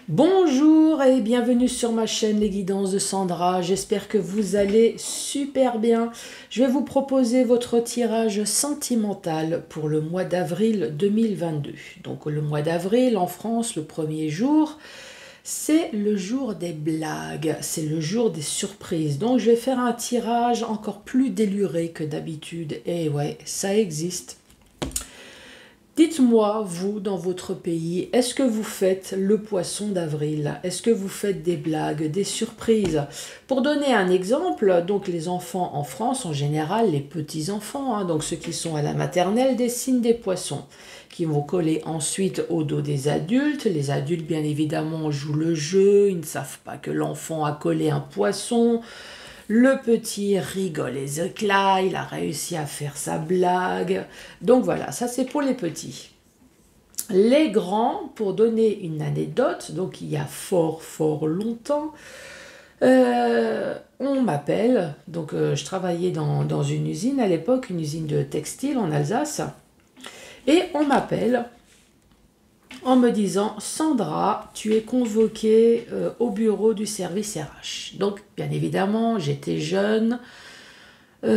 Bonjour et bienvenue sur ma chaîne Les Guidances de Sandra. J'espère que vous allez super bien. Je vais vous proposer votre tirage sentimental pour le mois d'avril 2022. Donc le mois d'avril en France, le premier jour, c'est le jour des blagues, c'est le jour des surprises. Donc je vais faire un tirage encore plus déluré que d'habitude. Et ouais, ça existe. Dites-moi, vous, dans votre pays, est-ce que vous faites le poisson d'avril? Est-ce que vous faites des blagues, des surprises? Pour donner un exemple, donc les enfants en France, en général, les petits-enfants, donc ceux qui sont à la maternelle, dessinent des poissons qui vont coller ensuite au dos des adultes. Les adultes, bien évidemment, jouent le jeu, ils ne savent pas que l'enfant a collé un poisson. Le petit rigole les éclats, il a réussi à faire sa blague. Donc voilà, ça c'est pour les petits. Les grands, pour donner une anecdote, donc il y a fort longtemps, on m'appelle, donc je travaillais dans une usine à l'époque, une usine de textile en Alsace, et on m'appelle en me disant « Sandra, tu es convoquée au bureau du service RH ». Donc, bien évidemment, j'étais jeune. En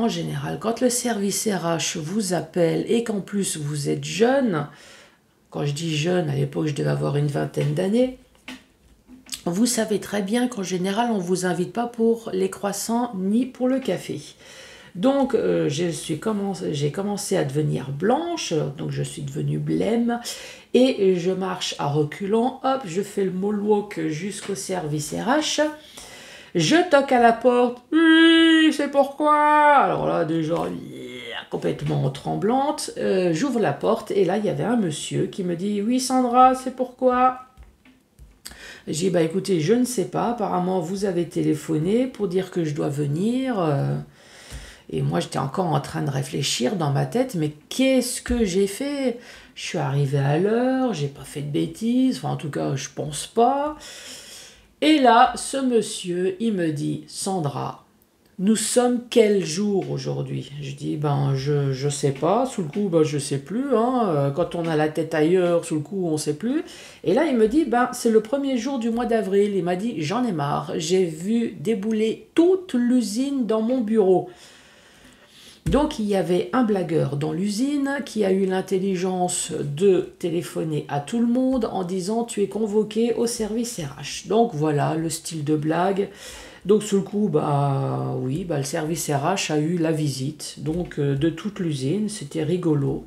général, quand le service RH vous appelle et qu'en plus vous êtes jeune, quand je dis jeune, à l'époque je devais avoir une vingtaine d'années, vous savez très bien qu'en général on ne vous invite pas pour les croissants ni pour le café. Donc j'ai commencé à devenir blanche, donc je suis devenue blême et je marche à reculons, hop, je fais le moonwalk jusqu'au service RH, je toque à la porte, oui, c'est pourquoi. Alors là déjà, complètement tremblante, j'ouvre la porte et là il y avait un monsieur qui me dit, oui Sandra, c'est pourquoi. J'ai dit, bah écoutez, je ne sais pas, apparemment vous avez téléphoné pour dire que je dois venir. Et moi, j'étais encore en train de réfléchir dans ma tête, mais qu'est-ce que j'ai fait? Je suis arrivée à l'heure, j'ai pas fait de bêtises, enfin en tout cas, je pense pas. Et là, ce monsieur, il me dit, Sandra, nous sommes quel jour aujourd'hui? Je dis, ben je sais pas, sous le coup, ben je sais plus, quand on a la tête ailleurs, sous le coup, on sait plus. Et là, il me dit, ben c'est le premier jour du mois d'avril. Il m'a dit, j'en ai marre, j'ai vu débouler toute l'usine dans mon bureau. Donc il y avait un blagueur dans l'usine qui a eu l'intelligence de téléphoner à tout le monde en disant tu es convoqué au service RH. Donc voilà le style de blague. Donc sous le coup, bah oui, le service RH a eu la visite donc de toute l'usine, c'était rigolo.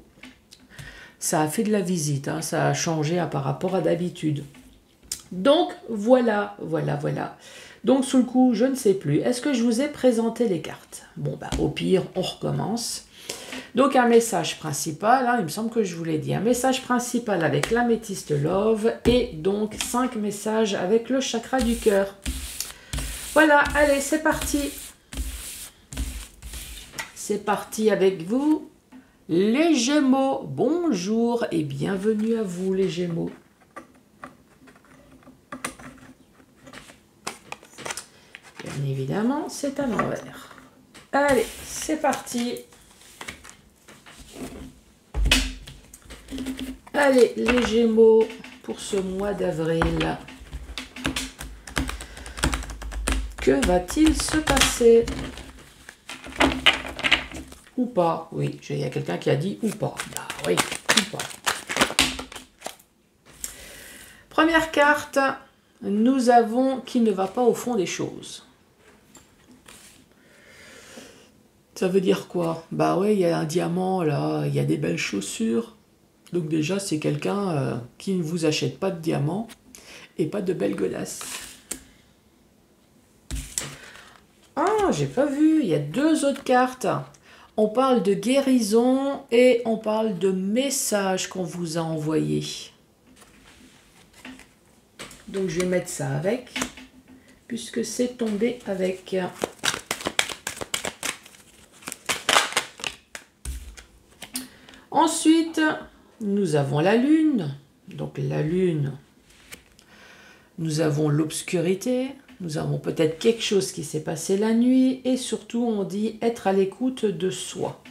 Ça a fait de la visite, ça a changé par rapport à d'habitude. Donc voilà. Donc sous le coup, je ne sais plus. Est-ce que je vous ai présenté les cartes? Bon, au pire, on recommence. Donc un message principal, il me semble que je vous l'ai dit. Un message principal avec l'améthyste love et donc 5 messages avec le chakra du cœur. Voilà, allez, c'est parti. C'est parti avec vous. Les Gémeaux, bonjour et bienvenue à vous les Gémeaux. Bien évidemment, c'est à l'envers. Allez, c'est parti. Allez, les Gémeaux, pour ce mois d'avril. Que va-t-il se passer? Ou pas? Oui, il y a quelqu'un qui a dit ou pas. Bah oui, ou pas. Première carte, nous avons qui ne va pas au fond des choses. Ça veut dire quoi? Bah ouais, il y a un diamant là, il y a des belles chaussures. Donc déjà, c'est quelqu'un qui ne vous achète pas de diamants et pas de belles godasses. Ah, j'ai pas vu, il y a 2 autres cartes. On parle de guérison et on parle de messages qu'on vous a envoyés. Donc je vais mettre ça avec, puisque c'est tombé avec. Ensuite, nous avons la lune. Donc la lune, nous avons l'obscurité, nous avons peut-être quelque chose qui s'est passé la nuit et surtout on dit être à l'écoute de soi.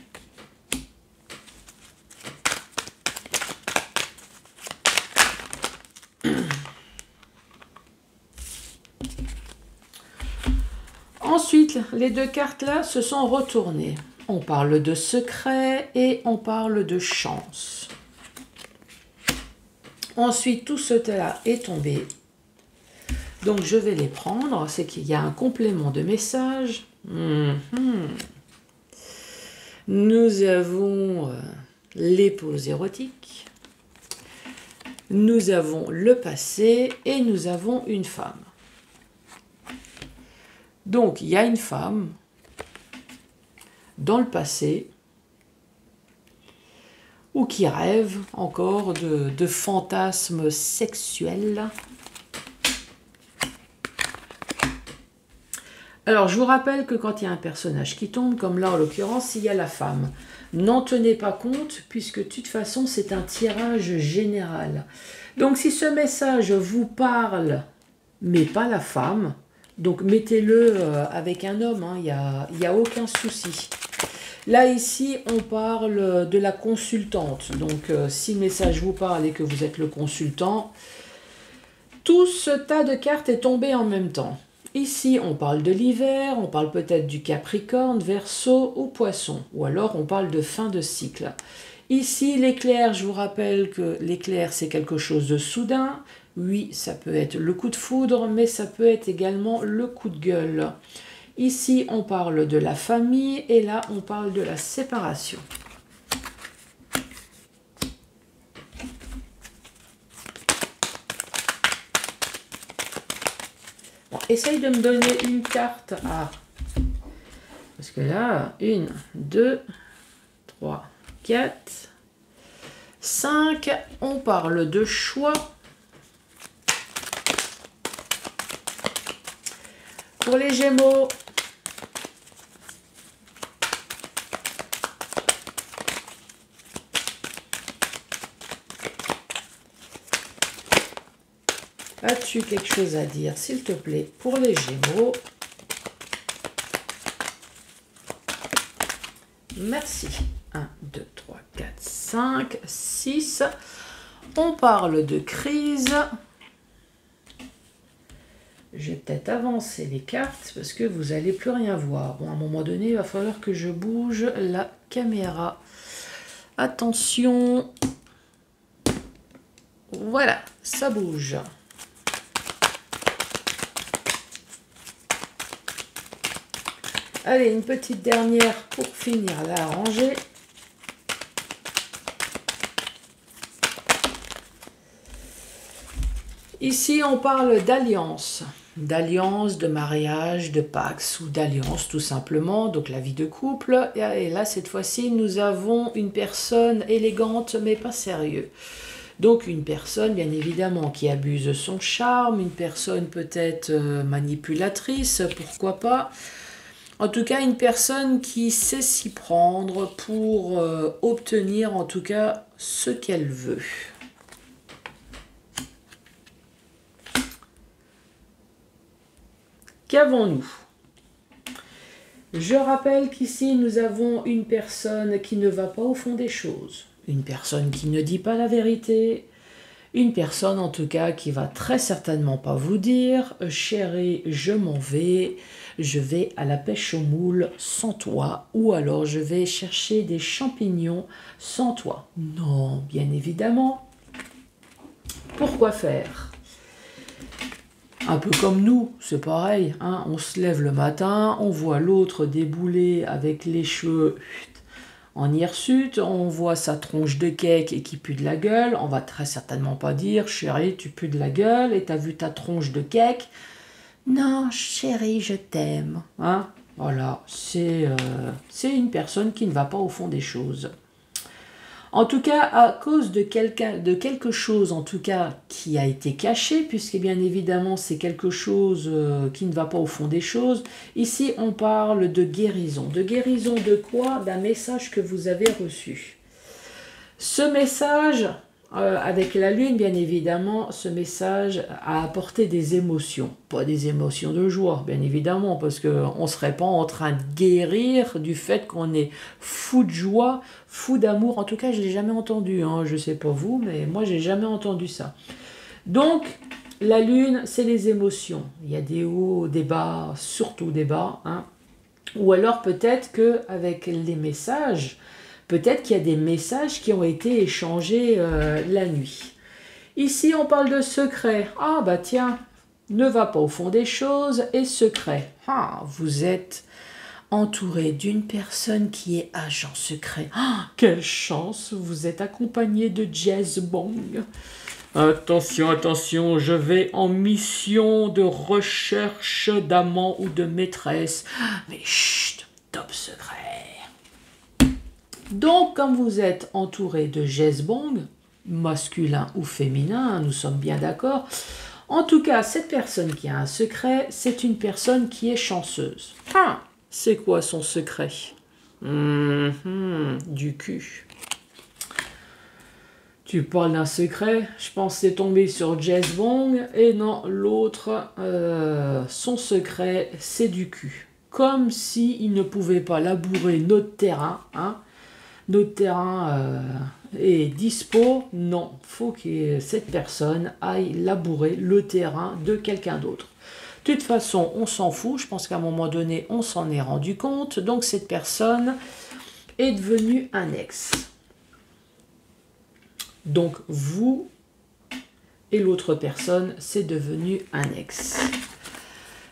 Ensuite, les deux cartes là se sont retournées. On parle de secret et on parle de chance. Ensuite, tout cela est tombé. Donc, je vais les prendre. C'est qu'il y a un complément de message. Nous avons les poses érotiques. Nous avons le passé et nous avons une femme. Donc, il y a une femme dans le passé ou qui rêve encore de fantasmes sexuels. Alors, je vous rappelle que quand il y a un personnage qui tombe, comme là en l'occurrence, il y a la femme. N'en tenez pas compte, puisque de toute façon, c'est un tirage général. Donc, si ce message vous parle, mais pas la femme, donc mettez-le avec un homme, hein, il y a aucun souci. Là, ici, on parle de la consultante. Donc, si le message vous parle et que vous êtes le consultant, tout ce tas de cartes est tombé en même temps. Ici, on parle de l'hiver, on parle peut-être du Capricorne, Verseau ou Poisson. Ou alors, on parle de fin de cycle. Ici, l'éclair, je vous rappelle que l'éclair, c'est quelque chose de soudain. Oui, ça peut être le coup de foudre, mais ça peut être également le coup de gueule. Ici, on parle de la famille et là, on parle de la séparation. Bon, essaye de me donner une carte. Ah, parce que là, 1, 2, 3, 4, 5. On parle de choix. Pour les Gémeaux, as-tu quelque chose à dire, s'il te plaît, pour les Gémeaux? Merci. 1, 2, 3, 4, 5, 6. On parle de crise. Je vais peut-être avancer les cartes parce que vous n'allez plus rien voir. Bon, à un moment donné, il va falloir que je bouge la caméra. Attention. Voilà, ça bouge. Allez, une petite dernière pour finir la rangée. Ici, on parle d'alliance. D'alliance, de mariage, de pax ou d'alliance tout simplement, donc la vie de couple. Et là, cette fois-ci, nous avons une personne élégante mais pas sérieuse. Donc une personne, bien évidemment, qui abuse son charme, une personne peut-être manipulatrice, pourquoi pas. En tout cas, une personne qui sait s'y prendre pour obtenir en tout cas ce qu'elle veut. Qu'avons-nous? Je rappelle qu'ici, nous avons une personne qui ne va pas au fond des choses. Une personne qui ne dit pas la vérité. Une personne, en tout cas, qui va très certainement pas vous dire « Chérie, je m'en vais, je vais à la pêche aux moules sans toi. » Ou alors « Je vais chercher des champignons sans toi. » Non, bien évidemment. Pourquoi faire? Un peu comme nous, c'est pareil, hein, on se lève le matin, on voit l'autre débouler avec les cheveux en hirsute, on voit sa tronche de cake et qui pue de la gueule, on va très certainement pas dire « Chérie, tu pues de la gueule et t'as vu ta tronche de cake ?» Non, chérie, je t'aime. Hein, voilà, c'est une personne qui ne va pas au fond des choses. En tout cas, à cause de quelque chose, en tout cas, qui a été caché, puisque bien évidemment, c'est quelque chose qui ne va pas au fond des choses. Ici, on parle de guérison. De guérison de quoi? D'un message que vous avez reçu. Ce message, avec la lune, bien évidemment, ce message a apporté des émotions. Pas des émotions de joie, bien évidemment, parce qu'on ne serait pas en train de guérir du fait qu'on est fou de joie, fou d'amour. En tout cas, je ne l'ai jamais entendu. Hein. Je ne sais pas vous, mais moi, je n'ai jamais entendu ça. Donc, La lune, c'est les émotions. Il y a des hauts, des bas, surtout des bas. Hein. Ou alors peut-être qu'avec les messages, peut-être qu'il y a des messages qui ont été échangés la nuit. Ici, on parle de secret. Ah bah tiens, ne va pas au fond des choses et secret. Ah, vous êtes entouré d'une personne qui est agent secret. Ah, quelle chance, vous êtes accompagné de Jazz Bong. Attention, attention, je vais en mission de recherche d'amant ou de maîtresse. Mais chut, top secret. Donc, comme vous êtes entouré de Jezbong, masculin ou féminin, nous sommes bien d'accord. En tout cas, cette personne qui a un secret, c'est une personne qui est chanceuse. Ah, c'est quoi son secret? Du cul. Tu parles d'un secret, je pensais tomber sur Jazz Bong, et non, l'autre, son secret, c'est du cul. Comme s'il ne pouvait pas labourer notre terrain, hein. Notre terrain est dispo, non, faut que cette personne aille labourer le terrain de quelqu'un d'autre. De toute façon, on s'en fout, je pense qu'à un moment donné, on s'en est rendu compte, donc cette personne est devenue un ex. Donc vous et l'autre personne, c'est devenu un ex.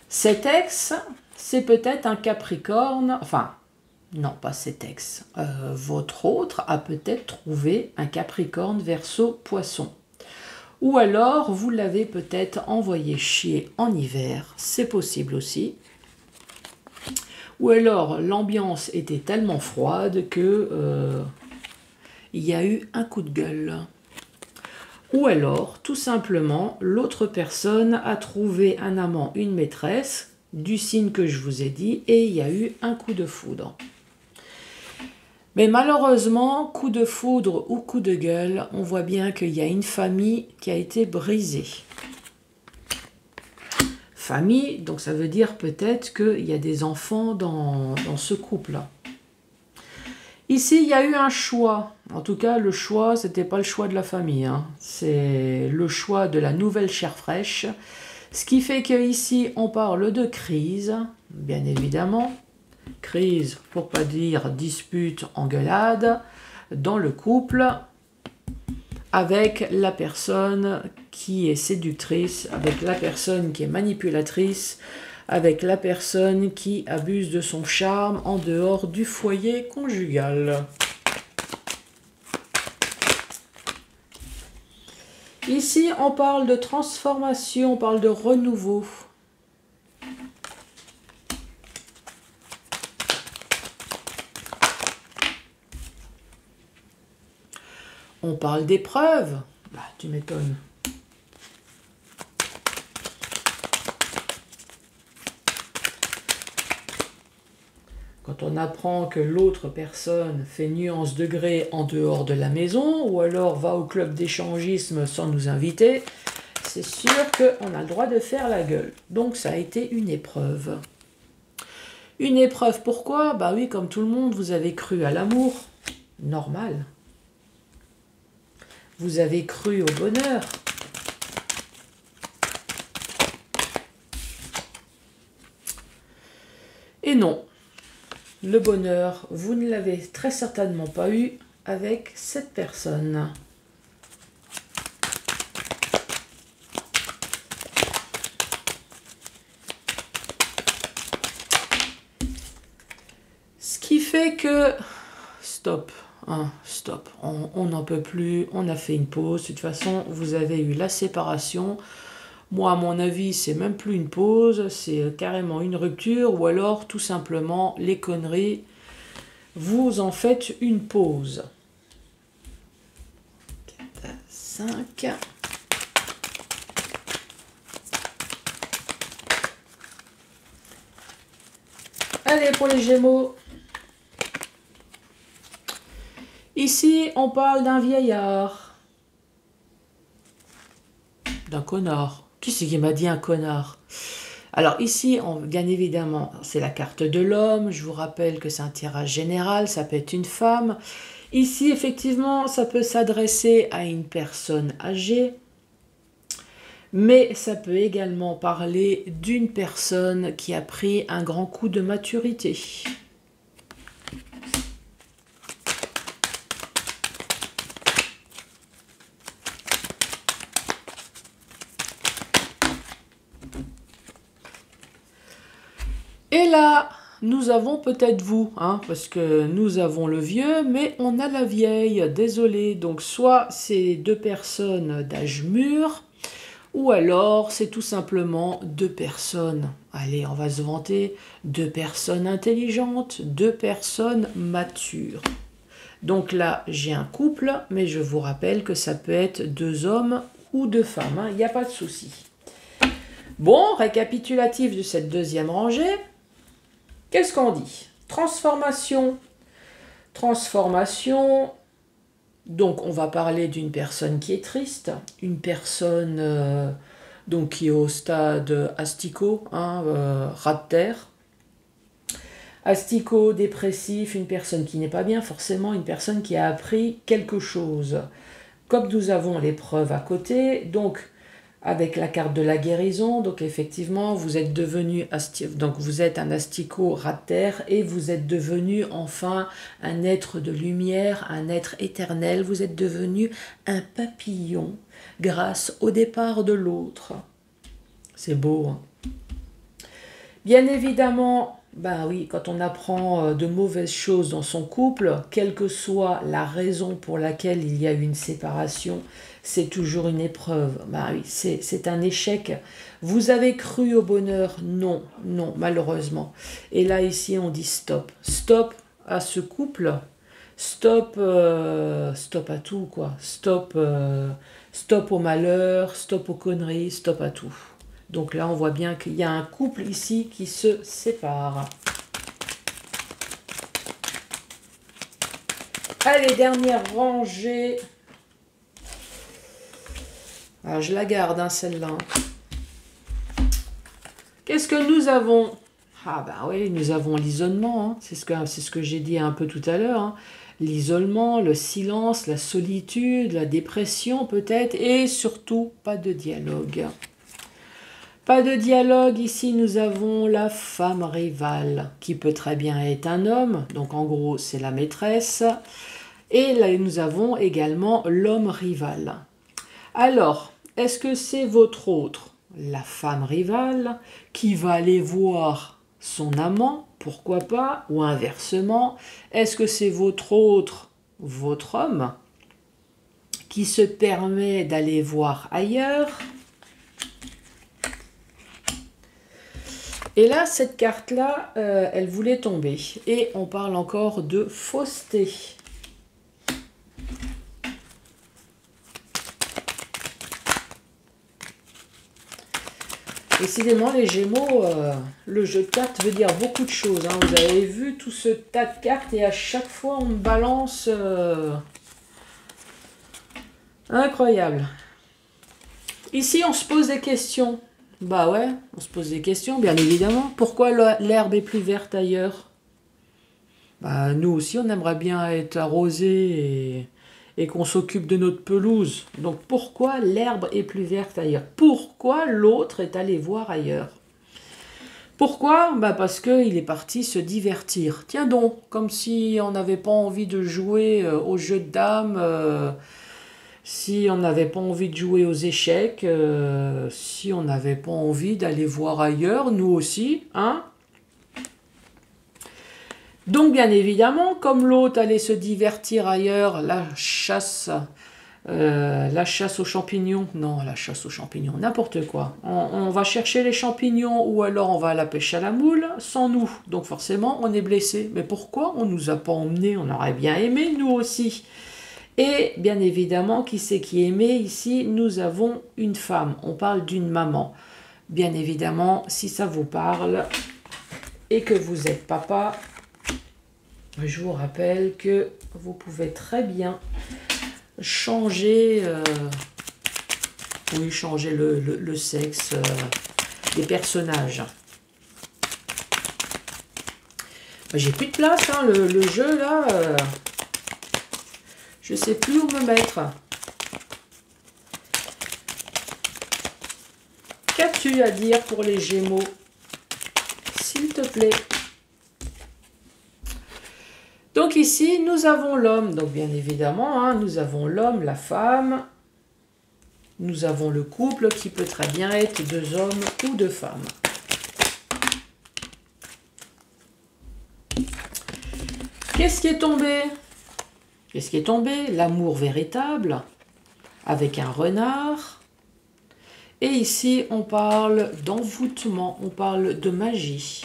Cet ex, c'est peut-être un Capricorne, enfin, non, pas cet ex. Votre autre a peut-être trouvé un Capricorne, Verseau, Poisson. Ou alors, vous l'avez peut-être envoyé chier en hiver, c'est possible aussi. Ou alors, l'ambiance était tellement froide que il y a eu un coup de gueule. Ou alors, tout simplement, l'autre personne a trouvé un amant, une maîtresse, du signe que je vous ai dit, et il y a eu un coup de foudre. Mais malheureusement, coup de foudre ou coup de gueule, on voit bien qu'il y a une famille qui a été brisée. Famille, donc ça veut dire peut-être qu'il y a des enfants dans ce couple-là. Ici, il y a eu un choix. En tout cas, le choix, ce n'était pas le choix de la famille. Hein. C'est le choix de la nouvelle chair fraîche. Ce qui fait qu'ici, on parle de crise, bien évidemment. Crise, pour pas dire dispute, engueulade, dans le couple, avec la personne qui est séductrice, avec la personne qui est manipulatrice, avec la personne qui abuse de son charme en dehors du foyer conjugal. Ici, on parle de transformation, on parle de renouveau. On parle d'épreuves. Bah, tu m'étonnes. Quand on apprend que l'autre personne fait nuance degré en dehors de la maison, ou alors va au club d'échangisme sans nous inviter, c'est sûr qu'on a le droit de faire la gueule. Donc ça a été une épreuve. Une épreuve, pourquoi? Bah oui, comme tout le monde, vous avez cru à l'amour. Normal. Vous avez cru au bonheur. Et non. Le bonheur, vous ne l'avez très certainement pas eu avec cette personne. Ce qui fait que... Stop, hein, stop. On n'en peut plus, on a fait une pause. De toute façon, vous avez eu la séparation. Moi, à mon avis, c'est même plus une pause, c'est carrément une rupture, ou alors, tout simplement, les conneries, vous en faites une pause. 4, 5. Allez, pour les Gémeaux. Ici, on parle d'un vieillard. D'un connard. Qui c'est qui m'a dit un connard? Alors ici, bien évidemment, c'est la carte de l'homme. Je vous rappelle que c'est un tirage général, ça peut être une femme. Ici, effectivement, ça peut s'adresser à une personne âgée. Mais ça peut également parler d'une personne qui a pris un grand coup de maturité. Et là, nous avons peut-être vous, hein, parce que nous avons le vieux, mais on a la vieille, désolé. Donc soit c'est deux personnes d'âge mûr, ou alors c'est tout simplement deux personnes, allez, on va se vanter, deux personnes intelligentes, deux personnes matures. Donc là, j'ai un couple, mais je vous rappelle que ça peut être deux hommes ou deux femmes, hein, il n'y a pas de souci. Bon, récapitulatif de cette deuxième rangée. Qu'est-ce qu'on dit? Transformation. Transformation. Donc, on va parler d'une personne qui est triste, une personne donc qui est au stade asticot, hein, rat de terre. Asticot, dépressif, une personne qui n'est pas bien, forcément une personne qui a appris quelque chose. Comme nous avons l'épreuve à côté, donc avec la carte de la guérison, donc effectivement, vous êtes devenu donc vous êtes un asticot rat de terre et vous êtes devenu enfin un être de lumière, un être éternel. Vous êtes devenu un papillon grâce au départ de l'autre. C'est beau, hein? Bien évidemment, ben oui, quand on apprend de mauvaises choses dans son couple, quelle que soit la raison pour laquelle il y a eu une séparation, c'est toujours une épreuve. Ben oui, c'est un échec. Vous avez cru au bonheur? Non, non, malheureusement. Et là, ici, on dit stop. Stop à ce couple. Stop, stop à tout, quoi. Stop, stop au malheur, stop aux conneries, stop à tout. Donc là, on voit bien qu'il y a un couple ici qui se sépare. Allez, dernière rangée. Ah, je la garde, hein, celle-là. Qu'est-ce que nous avons? Ah bah oui, nous avons l'isolement. Hein. C'est ce que j'ai dit un peu tout à l'heure. Hein. L'isolement, le silence, la solitude, la dépression peut-être. Et surtout, pas de dialogue. Pas de dialogue, ici nous avons la femme rivale, qui peut très bien être un homme, donc en gros c'est la maîtresse, et là nous avons également l'homme rival. Alors, est-ce que c'est votre autre, la femme rivale, qui va aller voir son amant, pourquoi pas, ou inversement, est-ce que c'est votre autre, votre homme, qui se permet d'aller voir ailleurs? Et là, cette carte-là, elle voulait tomber. Et on parle encore de fausseté. Décidément, les Gémeaux, le jeu de cartes veut dire beaucoup de choses. Hein. Vous avez vu tout ce tas de cartes et à chaque fois, on me balance... Incroyable. Ici, on se pose des questions. Bah ouais, on se pose des questions, bien évidemment. Pourquoi l'herbe est plus verte ailleurs? Bah nous aussi, on aimerait bien être arrosé et qu'on s'occupe de notre pelouse. Donc pourquoi l'herbe est plus verte ailleurs? Pourquoi l'autre est allé voir ailleurs? Pourquoi? Bah parce qu'il est parti se divertir. Tiens donc, comme si on n'avait pas envie de jouer au jeu de dames... si on n'avait pas envie de jouer aux échecs, si on n'avait pas envie d'aller voir ailleurs, nous aussi, hein? Donc, bien évidemment, comme l'autre allait se divertir ailleurs, la chasse aux champignons, non, la chasse aux champignons, n'importe quoi. On va chercher les champignons ou alors on va à la pêche à la moule sans nous. Donc, forcément, on est blessé. Mais pourquoi on ne nous a pas emmenés? On aurait bien aimé, nous aussi. Et bien évidemment, qui c'est qui aimait ici? Nous avons une femme, on parle d'une maman. Bien évidemment, si ça vous parle et que vous êtes papa, je vous rappelle que vous pouvez très bien changer, changer le sexe des personnages. J'ai plus de place, hein, le jeu là... je ne sais plus où me mettre. Qu'as-tu à dire pour les Gémeaux, s'il te plaît? Donc ici, nous avons l'homme. Donc bien évidemment, hein, nous avons l'homme, la femme. Nous avons le couple qui peut très bien être 2 hommes ou 2 femmes. Qu'est-ce qui est tombé? Qu'est-ce qui est tombé? L'amour véritable avec un renard. Et ici, on parle d'envoûtement, on parle de magie.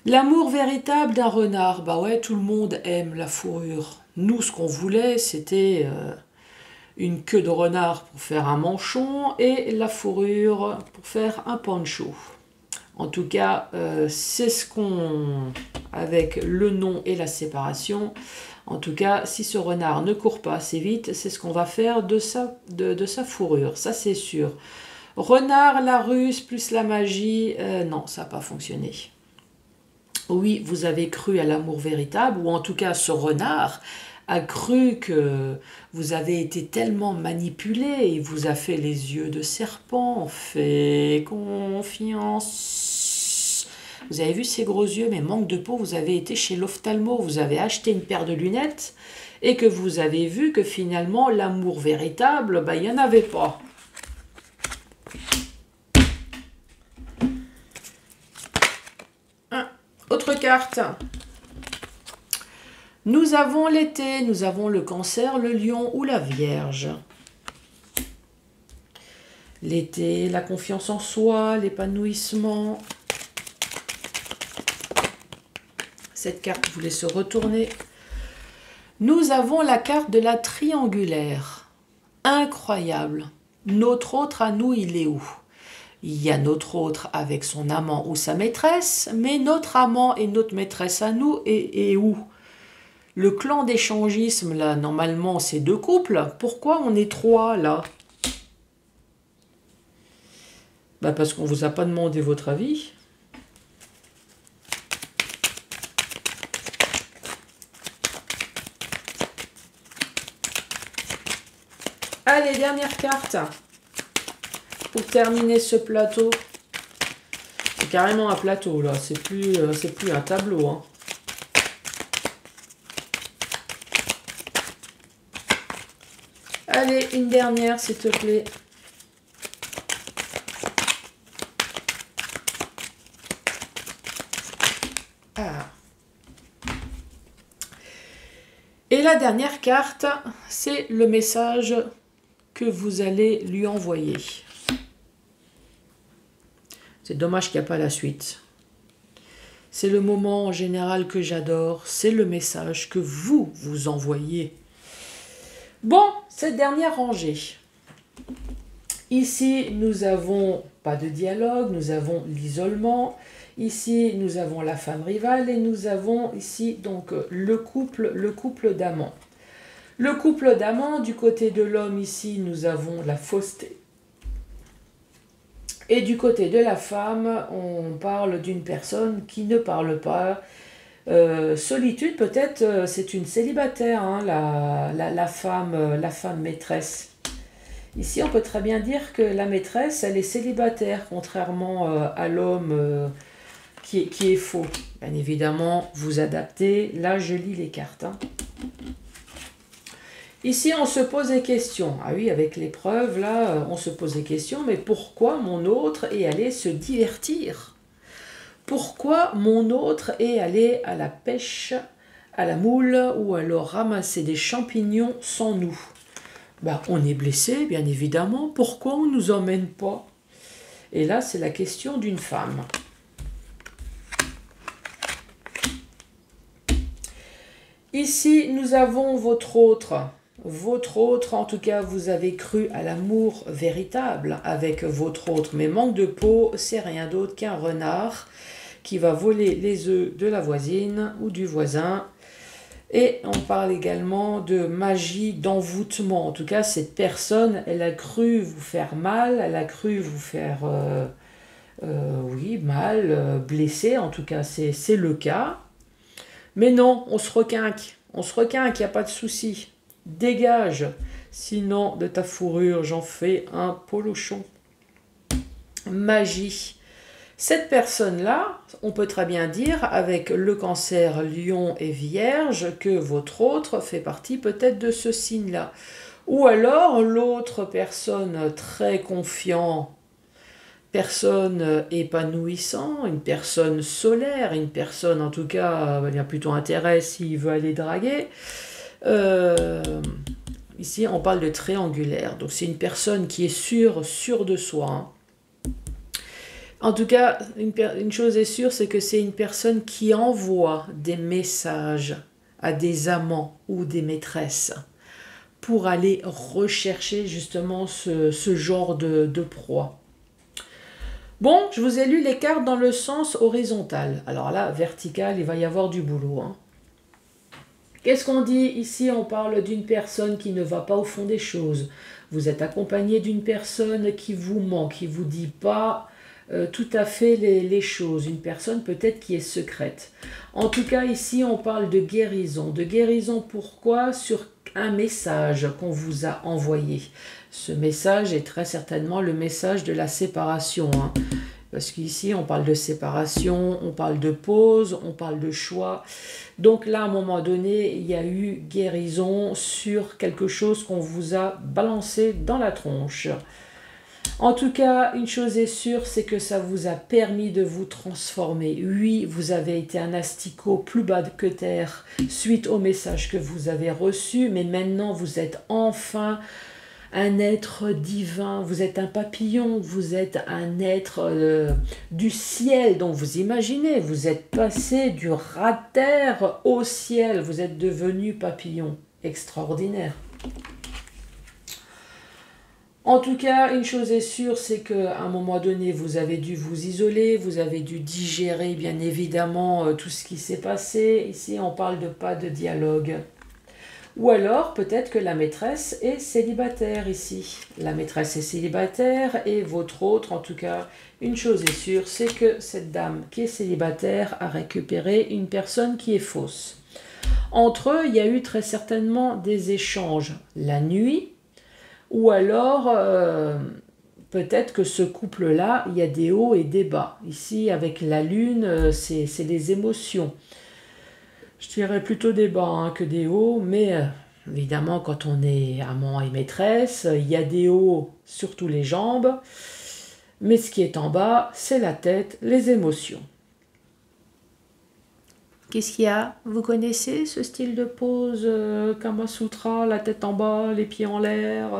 L'amour véritable d'un renard, bah ouais, tout le monde aime la fourrure. Nous, ce qu'on voulait, c'était une queue de renard pour faire un manchon et la fourrure pour faire un poncho. En tout cas, c'est ce qu'on... avec le nom et la séparation. En tout cas, si ce renard ne court pas assez vite, c'est ce qu'on va faire de sa fourrure, ça c'est sûr. Renard, la ruse plus la magie, non, ça n'a pas fonctionné. Oui, vous avez cru à l'amour véritable, ou en tout cas ce renard a cru que vous avez été tellement manipulé, il vous a fait les yeux de serpent, fait confiance. Vous avez vu ces gros yeux, mais manque de peau, vous avez été chez l'ophtalmo, vous avez acheté une paire de lunettes, et que vous avez vu que finalement l'amour véritable, il n'y en avait pas. Autre carte. Nous avons l'été, nous avons le cancer, le lion ou la vierge. L'été, la confiance en soi, l'épanouissement. Cette carte voulait se retourner. Nous avons la carte de la triangulaire. Incroyable. Notre autre à nous, il est où? Il y a notre autre avec son amant ou sa maîtresse, mais notre amant et notre maîtresse à nous est où? Le clan d'échangisme, là, normalement, c'est 2 couples. Pourquoi on est 3, là? Parce qu'on ne vous a pas demandé votre avis. Allez, dernière carte. Pour terminer ce plateau. C'est carrément un plateau, là. C'est plus un tableau, hein. Allez, une dernière, s'il te plaît. Ah. Et la dernière carte, c'est le message que vous allez lui envoyer. C'est dommage qu'il n'y a pas la suite. C'est le moment en général que j'adore. C'est le message que vous envoyez. Bon, cette dernière rangée. Ici, nous avons pas de dialogue, nous avons l'isolement. Ici, nous avons la femme rivale et nous avons ici donc le couple d'amants. Le couple d'amants, du côté de l'homme, ici, nous avons la fausseté. Et du côté de la femme, on parle d'une personne qui ne parle pas. Solitude, peut-être, c'est une célibataire, hein, la femme maîtresse. Ici, on peut très bien dire que la maîtresse, elle est célibataire, contrairement à l'homme qui est faux. Bien évidemment, vous adaptez. Là, je lis les cartes. Hein. Ici, on se pose des questions. Ah oui, avec l'épreuve, là, on se pose des questions. Mais pourquoi mon autre est allé se divertir? Pourquoi mon autre est allé à la pêche, à la moule, ou alors ramasser des champignons sans nous? On est blessé, bien évidemment. Pourquoi on ne nous emmène pas? Et là, c'est la question d'une femme. Ici, nous avons votre autre. Votre autre, en tout cas, vous avez cru à l'amour véritable avec votre autre. Mais manque de peau, c'est rien d'autre qu'un renard qui va voler les œufs de la voisine ou du voisin. Et on parle également de magie, d'envoûtement. En tout cas, cette personne, elle a cru vous faire mal, elle a cru vous faire, oui, mal, blesser. En tout cas, c'est le cas. Mais non, on se requinque. On se requinque, il n'y a pas de souci. Dégage. Sinon, de ta fourrure, j'en fais un polochon. magie. Cette personne-là, on peut très bien dire, avec le cancer, lion et vierge, que votre autre fait partie peut-être de ce signe-là. Ou alors, l'autre personne très confiant, personne épanouissant, une personne solaire, une personne en tout cas, il y a plutôt intérêt s'il veut aller draguer. Ici, on parle de triangulaire, donc c'est une personne qui est sûre de soi. Hein. En tout cas, une chose est sûre, c'est que c'est une personne qui envoie des messages à des amants ou des maîtresses pour aller rechercher justement ce genre de proie. Bon, je vous ai lu les cartes dans le sens horizontal. Alors là, vertical, il va y avoir du boulot. Hein. Qu'est-ce qu'on dit ici? On parle d'une personne qui ne va pas au fond des choses. Vous êtes accompagné d'une personne qui vous ment, qui ne vous dit pas tout à fait les choses. Une personne peut-être qui est secrète. En tout cas, ici, on parle de guérison. De guérison, pourquoi? Sur un message qu'on vous a envoyé. Ce message est très certainement le message de la séparation. Hein. Parce qu'ici, on parle de séparation, on parle de pause, on parle de choix. Donc là, à un moment donné, il y a eu guérison sur quelque chose qu'on vous a balancé dans la tronche. En tout cas, une chose est sûre, c'est que ça vous a permis de vous transformer. Oui, vous avez été un asticot plus bas que terre suite au message que vous avez reçu, mais maintenant vous êtes enfin un être divin, vous êtes un papillon, vous êtes un être du ciel. Donc vous imaginez, vous êtes passé du ras de terre au ciel, vous êtes devenu papillon. Extraordinaire. En tout cas, une chose est sûre, c'est qu'à un moment donné, vous avez dû vous isoler, vous avez dû digérer bien évidemment tout ce qui s'est passé. Ici, on parle de pas de dialogue. Ou alors, peut-être que la maîtresse est célibataire ici. La maîtresse est célibataire et votre autre, en tout cas, une chose est sûre, c'est que cette dame qui est célibataire a récupéré une personne qui est fausse. Entre eux, il y a eu très certainement des échanges la nuit, ou alors, peut-être que ce couple-là, il y a des hauts et des bas. Ici, avec la lune, c'est les émotions. Je dirais plutôt des bas hein, que des hauts, mais évidemment, quand on est amant et maîtresse, il y a des hauts sur tous les jambes, mais ce qui est en bas, c'est la tête, les émotions. Qu'est-ce qu'il y a? Vous connaissez ce style de pose Kama Sutra, la tête en bas, les pieds en l'air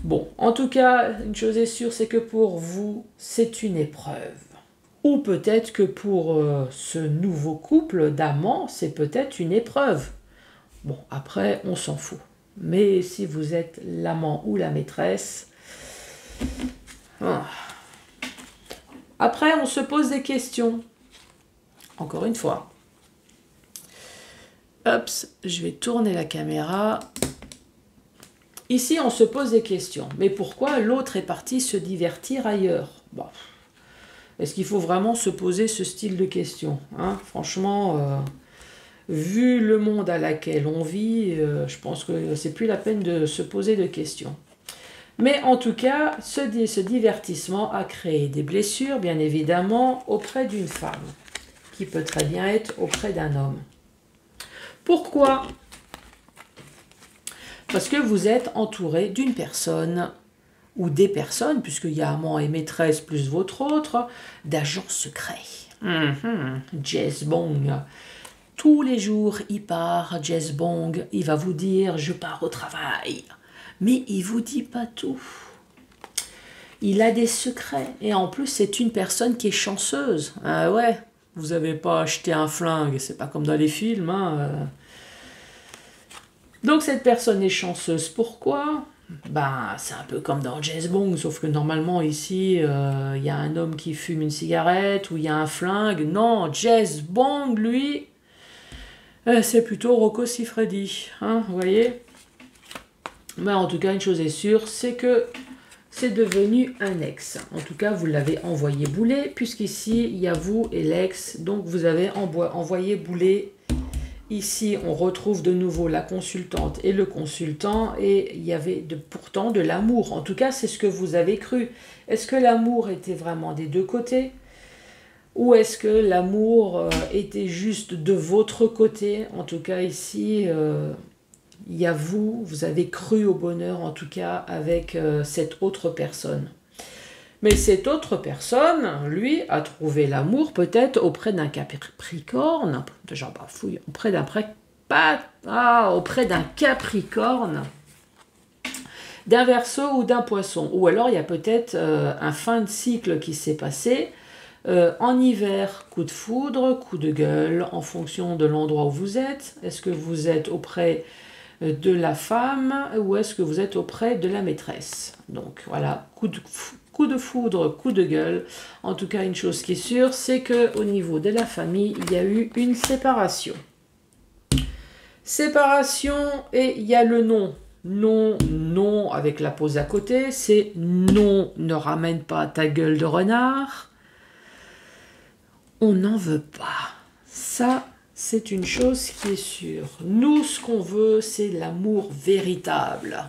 Bon, en tout cas, une chose est sûre, c'est que pour vous, c'est une épreuve. Ou peut-être que pour ce nouveau couple d'amants, c'est peut-être une épreuve. Bon, après, on s'en fout. Mais si vous êtes l'amant ou la maîtresse... Après, on se pose des questions. Encore une fois. Hop, je vais tourner la caméra. Ici, on se pose des questions. Mais pourquoi l'autre est parti se divertir ailleurs? Bon. Est-ce qu'il faut vraiment se poser ce style de questions hein? Franchement, vu le monde à laquelle on vit, je pense que c'est plus la peine de se poser de questions. Mais en tout cas, ce divertissement a créé des blessures, bien évidemment, auprès d'une femme, qui peut très bien être auprès d'un homme. Pourquoi? Parce que vous êtes entouré d'une personne ou des personnes, puisqu'il y a amant et maîtresse plus votre autre, d'agents secrets. Jazz Bong. Tous les jours, il part, Jazz Bong, il va vous dire « je pars au travail ». Mais il ne vous dit pas tout. Il a des secrets. Et en plus, c'est une personne qui est chanceuse. Ah ouais, vous n'avez pas acheté un flingue, c'est pas comme dans les films. Hein. Donc cette personne est chanceuse. Pourquoi? Ben, c'est un peu comme dans Jazz Bong, sauf que normalement ici, il y a un homme qui fume une cigarette ou il y a un flingue. Non, Jazz Bong, lui, c'est plutôt Rocco Siffredi. Hein, vous voyez? Mais en tout cas, une chose est sûre, c'est que c'est devenu un ex. En tout cas, vous l'avez envoyé bouler, puisqu'ici, il y a vous et l'ex. Donc, vous avez envoyé bouler Ici, on retrouve de nouveau la consultante et le consultant, et il y avait pourtant de l'amour. En tout cas, c'est ce que vous avez cru. Est-ce que l'amour était vraiment des deux côtés? Ou est-ce que l'amour était juste de votre côté? En tout cas, ici, il y a vous avez cru au bonheur, en tout cas, avec cette autre personne. Mais cette autre personne, lui, a trouvé l'amour peut-être auprès d'un Capricorne, genre bafouille, auprès d'un Capricorne, d'un Verseau ou d'un Poisson. Ou alors il y a peut-être un fin de cycle qui s'est passé. En hiver, coup de foudre, coup de gueule, en fonction de l'endroit où vous êtes. Est-ce que vous êtes auprès de la femme ou est-ce que vous êtes auprès de la maîtresse? Donc voilà, coup de foudre, coup de gueule. En tout cas, une chose qui est sûre, c'est qu'au niveau de la famille, il y a eu une séparation. Séparation, et il y a le non. Non, non, avec la pause à côté, c'est non, ne ramène pas ta gueule de renard. On n'en veut pas. Ça, c'est une chose qui est sûre. Nous, ce qu'on veut, c'est l'amour véritable.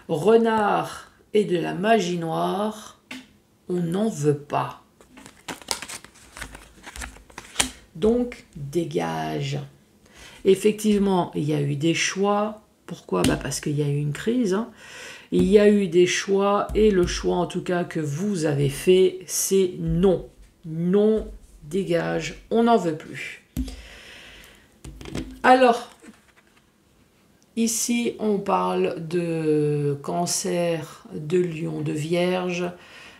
Renard et de la magie noire, on n'en veut pas. Donc, dégage. Effectivement, il y a eu des choix. Pourquoi? Parce qu'il y a eu une crise. Hein. Il y a eu des choix et le choix en tout cas que vous avez fait, c'est non. Non, dégage, on n'en veut plus. Alors, ici on parle de Cancer, de Lion, de Vierge,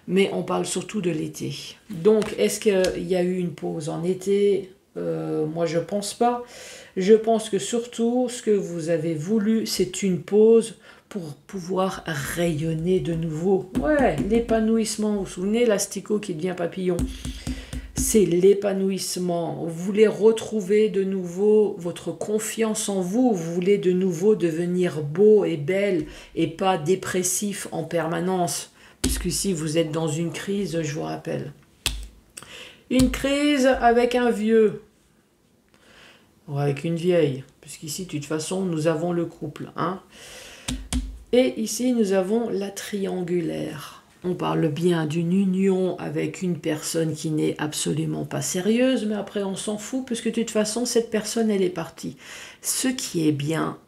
mais on parle surtout de l'été. Donc, est-ce qu'il y a eu une pause en été? Moi, je pense pas. Je pense que surtout, ce que vous avez voulu, c'est une pause pour pouvoir rayonner de nouveau. Ouais, l'épanouissement. Vous vous souvenez, l'asticot qui devient papillon? C'est l'épanouissement. Vous voulez retrouver de nouveau votre confiance en vous. Vous voulez de nouveau devenir beau et belle et pas dépressif en permanence. Puisque si vous êtes dans une crise, je vous rappelle. Une crise avec un vieux. Ou avec une vieille. Puisqu'ici, de toute façon, nous avons le couple. Hein. Et ici, nous avons la triangulaire. On parle bien d'une union avec une personne qui n'est absolument pas sérieuse, mais après, on s'en fout, puisque de toute façon, cette personne, elle est partie. Ce qui est bien,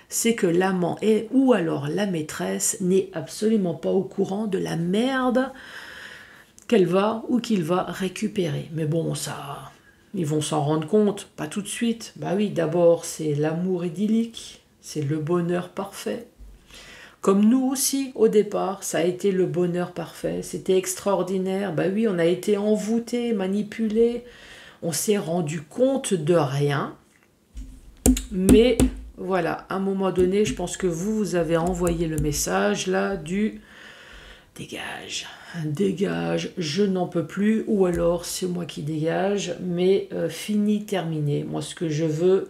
c'est que l'amant ou alors la maîtresse n'est absolument pas au courant de la merde qu'elle va ou qu'il va récupérer. Mais bon, ça, ils vont s'en rendre compte, pas tout de suite. Bah oui, d'abord, c'est l'amour idyllique, c'est le bonheur parfait. Comme nous aussi, au départ, ça a été le bonheur parfait. C'était extraordinaire. Bah oui, on a été envoûtés, manipulés. On s'est rendu compte de rien. Mais voilà, à un moment donné, je pense que vous avez envoyé le message là du dégage. Dégage, je n'en peux plus. Ou alors, c'est moi qui dégage. Mais fini, terminé. Moi, ce que je veux,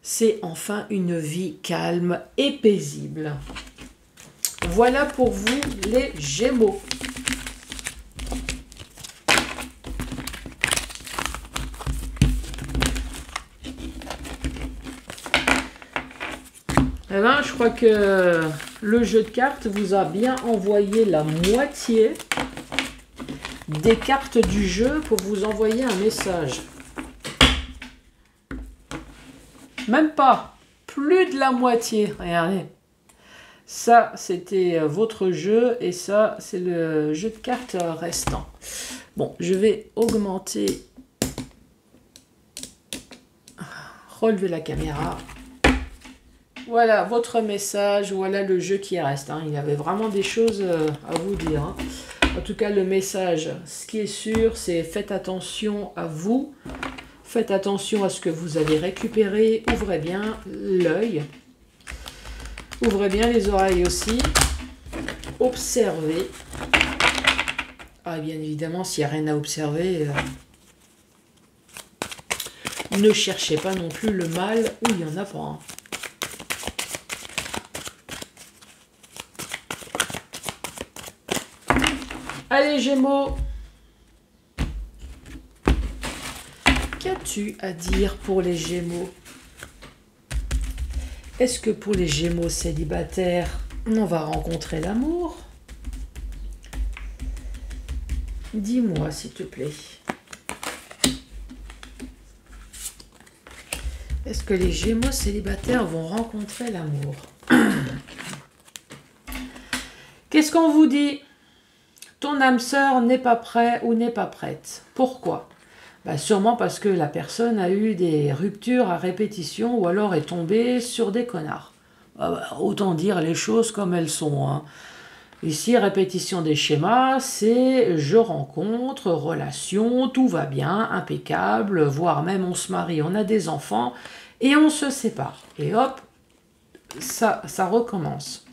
c'est enfin une vie calme et paisible. Voilà pour vous les Gémeaux. Eh ben, je crois que le jeu de cartes vous a bien envoyé la moitié des cartes du jeu pour vous envoyer un message. Même pas, plus de la moitié, regardez. Ça, c'était votre jeu et ça, c'est le jeu de cartes restant. Bon, je vais augmenter, relever la caméra. Voilà votre message, voilà le jeu qui reste. Hein. Il y avait vraiment des choses à vous dire. Hein. En tout cas, le message, ce qui est sûr, c'est faites attention à vous. Faites attention à ce que vous allez récupérer. Ouvrez bien l'œil. Ouvrez bien les oreilles aussi. Observez. Ah, bien évidemment, s'il n'y a rien à observer, ne cherchez pas non plus le mal où il n'y en a pas. Hein. Allez, Gémeaux. 4 qu'as-tu à dire pour les Gémeaux? Est-ce que pour les Gémeaux célibataires, on va rencontrer l'amour? Dis-moi, s'il te plaît. Est-ce que les Gémeaux célibataires vont rencontrer l'amour? Qu'est-ce qu'on vous dit? Ton âme sœur n'est pas prêt ou n'est pas prête. Pourquoi? Sûrement parce que la personne a eu des ruptures à répétition ou alors est tombée sur des connards. Autant dire les choses comme elles sont. Hein. Ici, répétition des schémas, c'est je rencontre, relation, tout va bien, impeccable, voire même on se marie, on a des enfants et on se sépare. Et hop, ça recommence.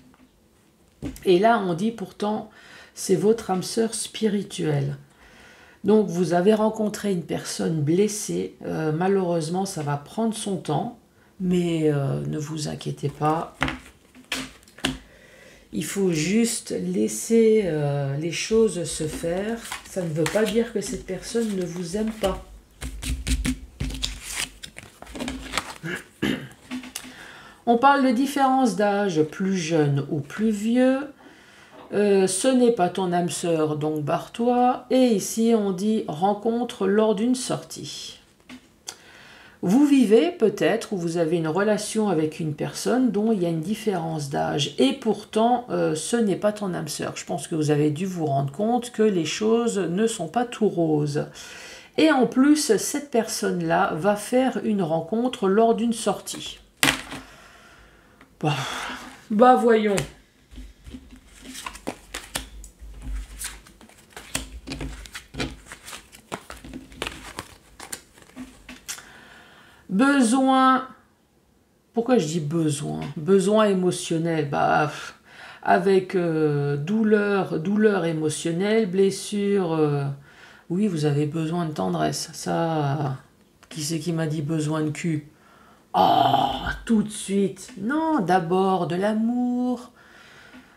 Et là, on dit pourtant, c'est votre âme sœur spirituelle. Donc, vous avez rencontré une personne blessée. Malheureusement, ça va prendre son temps. Mais ne vous inquiétez pas. Il faut juste laisser les choses se faire. Ça ne veut pas dire que cette personne ne vous aime pas. On parle de différence d'âge, plus jeune ou plus vieux. Ce n'est pas ton âme sœur, donc barre-toi. Et ici, on dit rencontre lors d'une sortie. Vous vivez peut-être ou vous avez une relation avec une personne dont il y a une différence d'âge. Et pourtant, ce n'est pas ton âme sœur. Je pense que vous avez dû vous rendre compte que les choses ne sont pas tout roses. Et en plus, cette personne-là va faire une rencontre lors d'une sortie. Voyons. Besoin, pourquoi je dis besoin? Besoin émotionnel, avec douleur émotionnelle, blessure, oui, vous avez besoin de tendresse. Ça, qui c'est qui m'a dit besoin de cul? Tout de suite. Non, d'abord de l'amour,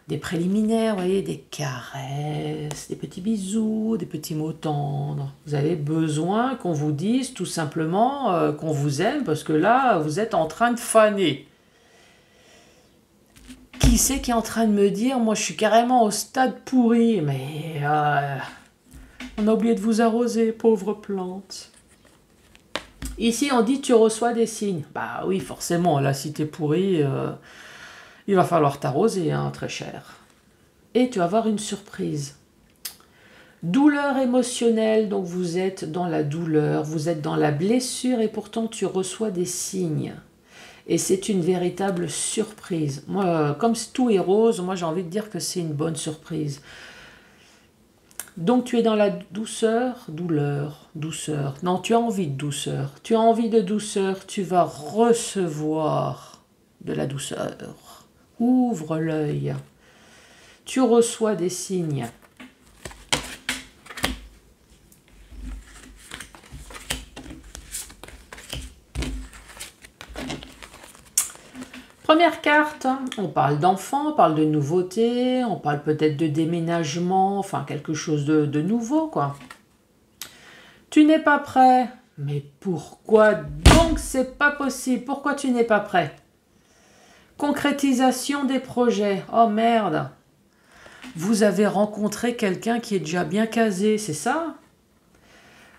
des préliminaires, vous voyez, des caresses, des petits bisous, des petits mots tendres. Vous avez besoin qu'on vous dise tout simplement qu'on vous aime, parce que là, vous êtes en train de faner. Qui c'est qui est en train de me dire, moi je suis carrément au stade pourri, mais on a oublié de vous arroser, pauvre plante. Ici, on dit tu reçois des signes. Bah oui, forcément, là, si t'es pourri... il va falloir t'arroser, hein, très cher. Et tu vas avoir une surprise. Douleur émotionnelle, donc vous êtes dans la douleur, vous êtes dans la blessure et pourtant tu reçois des signes. Et c'est une véritable surprise. Moi, comme tout est rose, moi j'ai envie de dire que c'est une bonne surprise. Donc tu es dans la douceur, douceur. Non, tu as envie de douceur. Tu as envie de douceur, tu vas recevoir de la douceur. Ouvre l'œil. Tu reçois des signes. Première carte, on parle d'enfants, on parle de nouveautés, on parle peut-être de déménagement, enfin quelque chose de nouveau, quoi. Tu n'es pas prêt. Mais pourquoi donc c'est pas possible? Pourquoi tu n'es pas prêt? Concrétisation des projets. Oh merde. Vous avez rencontré quelqu'un qui est déjà bien casé, c'est ça?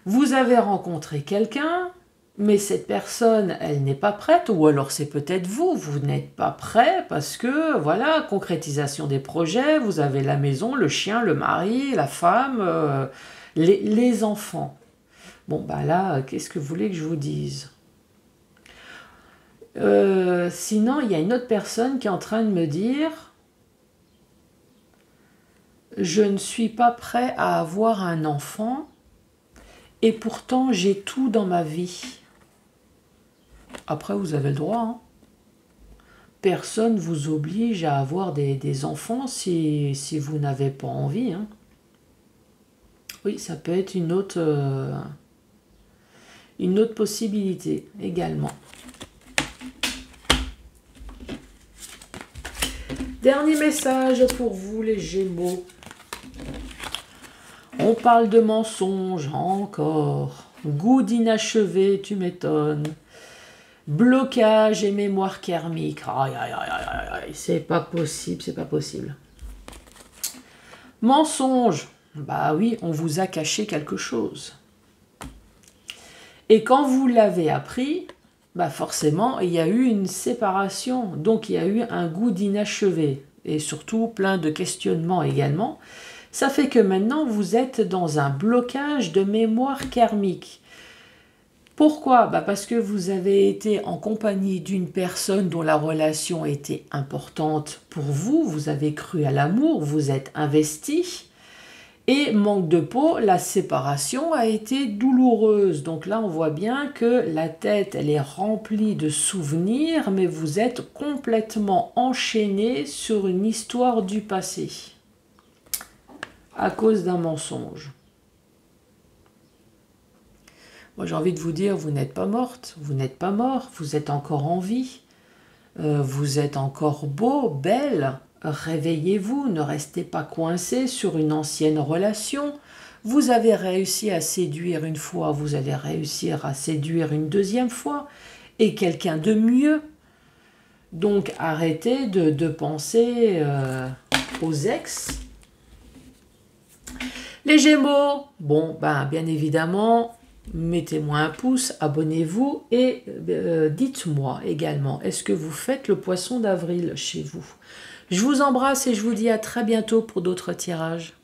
Vous avez rencontré quelqu'un, mais cette personne, elle n'est pas prête, ou alors c'est peut-être vous, vous n'êtes pas prêt parce que, voilà, concrétisation des projets, vous avez la maison, le chien, le mari, la femme, les enfants. Bon, là, qu'est-ce que vous voulez que je vous dise? Sinon, il y a une autre personne qui est en train de me dire « Je ne suis pas prêt à avoir un enfant et pourtant j'ai tout dans ma vie. » Après, vous avez le droit. Hein. Personne ne vous oblige à avoir des enfants si vous n'avez pas envie. Hein. Oui, ça peut être une autre possibilité également. Dernier message pour vous les Gémeaux. On parle de mensonges encore. Goût d'inachevé, tu m'étonnes. Blocage et mémoire karmique. Aïe, aïe, aïe, aïe, aïe, c'est pas possible, c'est pas possible. Mensonge. Bah oui, on vous a caché quelque chose. Et quand vous l'avez appris, bah forcément, il y a eu une séparation. Donc, il y a eu un goût d'inachevé. Et surtout, plein de questionnements également. Ça fait que maintenant, vous êtes dans un blocage de mémoire karmique. Pourquoi? Bah parce que vous avez été en compagnie d'une personne dont la relation était importante pour vous. Vous avez cru à l'amour, vous êtes investi. Et manque de peau, la séparation a été douloureuse. Donc là, on voit bien que la tête, elle est remplie de souvenirs, mais vous êtes complètement enchaîné sur une histoire du passé à cause d'un mensonge. Moi, j'ai envie de vous dire, vous n'êtes pas morte, vous n'êtes pas mort, vous êtes encore en vie, vous êtes encore beau, belle. Réveillez-vous, ne restez pas coincé sur une ancienne relation. Vous avez réussi à séduire une fois, vous allez réussir à séduire une deuxième fois, et quelqu'un de mieux. Donc arrêtez de penser aux ex. Les Gémeaux, bon, ben, bien évidemment, mettez-moi un pouce, abonnez-vous et dites-moi également, est-ce que vous faites le poisson d'avril chez vous? Je vous embrasse et je vous dis à très bientôt pour d'autres tirages.